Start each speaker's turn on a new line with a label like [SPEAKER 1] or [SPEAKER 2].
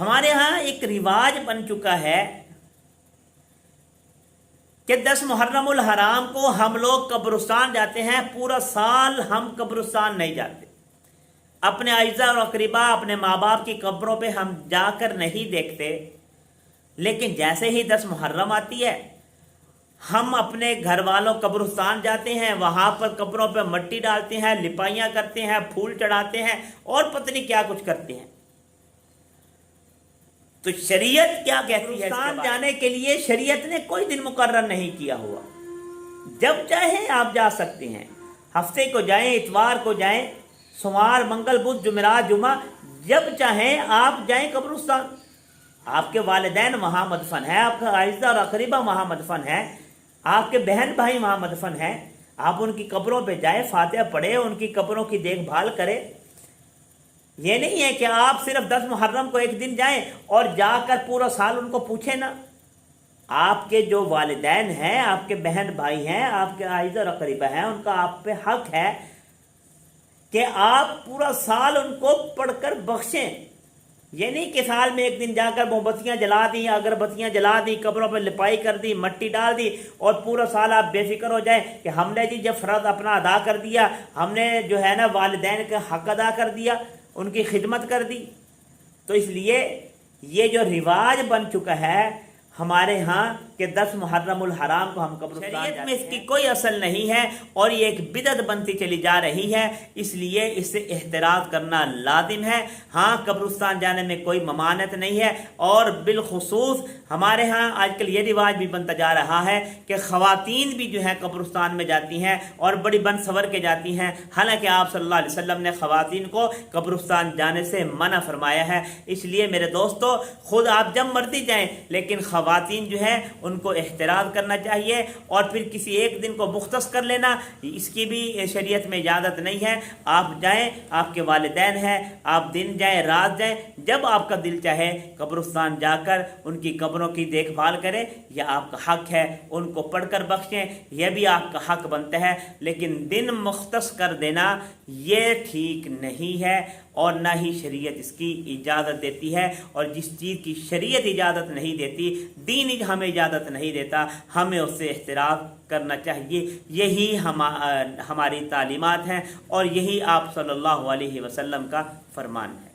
[SPEAKER 1] ہمارے ہاں ایک رواج بن چکا ہے کہ 10 محرم الحرام کو ہم لوگ قبرستان جاتے ہیں، پورا سال ہم قبرستان نہیں جاتے، اپنے اعزاء اور اقربا اپنے ماں باپ کی قبروں پہ ہم جا کر نہیں دیکھتے، لیکن جیسے ہی 10 محرم آتی ہے ہم اپنے گھر والوں قبرستان جاتے ہیں، وہاں پر قبروں پہ مٹی ڈالتے ہیں، لپائیاں کرتے ہیں، پھول چڑھاتے ہیں اور پتہ نہیں کیا کچھ کرتے ہیں۔ تو شریعت کیا کہتی ہے؟ قبرستان جانے کے لیے شریعت نے کوئی دن مقرر نہیں کیا ہوا، جب چاہیں آپ جا سکتے ہیں، ہفتے کو جائیں، اتوار کو جائیں، سوموار منگل بدھ جمعرات جمعہ، جب چاہیں آپ جائیں قبرستان۔ آپ کے والدین وہاں مدفن ہیں، آپ کا اعزاء اور اقربا وہاں مدفن ہیں، آپ کے بہن بھائی وہاں مدفن ہیں، آپ ان کی قبروں پہ جائیں، فاتحہ پڑھیں، ان کی قبروں کی دیکھ بھال کریں۔ یہ نہیں ہے کہ آپ صرف 10 محرم کو ایک دن جائیں اور جا کر پورا سال ان کو پوچھیں نا۔ آپ کے جو والدین ہیں، آپ کے بہن بھائی ہیں، آپ کے اعزاء اور اقربا ہیں، ان کا آپ پہ حق ہے کہ آپ پورا سال ان کو پڑھ کر بخشیں۔ یہ نہیں کہ سال میں ایک دن جا کر موم بتیاں جلا دیں، اگربتیاں جلا دی، قبروں پہ لپائی کر دی، مٹی ڈال دی اور پورا سال آپ بے فکر ہو جائیں کہ ہم نے جب فرض اپنا ادا کر دیا، ہم نے جو ہے نا والدین کا حق ادا کر دیا، ان کی خدمت کر دی۔ تو اس لیے یہ جو رواج بن چکا ہے ہمارے ہاں کہ 10 محرم الحرام کو ہم قبرستان جاتے ہیں، شریعت میں اس کی کوئی اصل نہیں ہے اور یہ ایک بدعت بنتی چلی جا رہی ہے، اس لیے اس سے احتراز کرنا لازم ہے۔ ہاں، قبرستان جانے میں کوئی ممانعت نہیں ہے، اور بالخصوص ہمارے ہاں آج کل یہ رواج بھی بنتا جا رہا ہے کہ خواتین بھی جو ہیں قبرستان میں جاتی ہیں اور بڑی بن سور کے جاتی ہیں، حالانکہ آپ صلی اللہ علیہ وسلم نے خواتین کو قبرستان جانے سے منع فرمایا ہے۔ اس لیے میرے دوستو، خود آپ جب مرضی جائیں، لیکن خواتین جو ہیں ان کو احترام کرنا چاہیے، اور پھر کسی ایک دن کو مختص کر لینا اس کی بھی شریعت میں اجازت نہیں ہے۔ آپ جائیں، آپ کے والدین ہیں، آپ دن جائیں رات جائیں، جب آپ کا دل چاہے قبرستان جا کر ان کی قبروں کی دیکھ بھال کریں، یہ آپ کا حق ہے، ان کو پڑھ کر بخشیں، یہ بھی آپ کا حق بنتا ہے، لیکن دن مختص کر دینا یہ ٹھیک نہیں ہے اور نہ ہی شریعت اس کی اجازت دیتی ہے۔ اور جس چیز کی شریعت اجازت نہیں دیتی، دین ہمیں اجازت نہیں دیتا، ہمیں اس سے احترام کرنا چاہیے۔ یہی ہماری تعلیمات ہیں اور یہی آپ صلی اللہ علیہ وسلم کا فرمان ہے۔